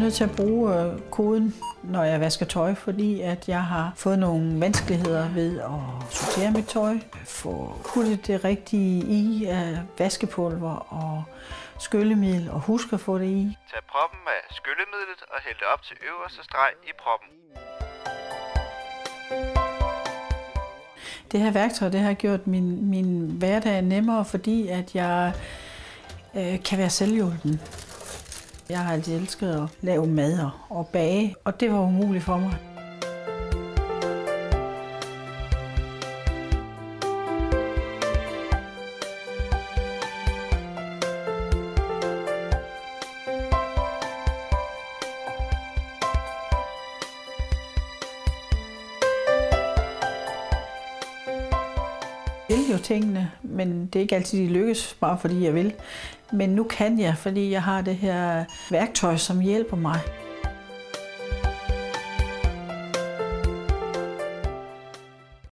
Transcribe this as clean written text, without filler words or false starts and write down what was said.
nødt til at bruge koden, når jeg vasker tøj, fordi at jeg har fået nogle vanskeligheder ved at sortere mit tøj, få puttet det rigtige i af vaskepulver og skyllemiddel, og husk at få det i. Tag proppen af skyllemidlet og hæld det op til øverste streg i proppen. Det her værktøj, det har gjort min hverdag nemmere, fordi at jeg kan være selvhjulpen. Jeg har altid elsket at lave mad og bage, og det var umuligt for mig. Jeg vil jo tingene, men det er ikke altid, de lykkes, bare fordi jeg vil. Men nu kan jeg, fordi jeg har det her værktøj, som hjælper mig.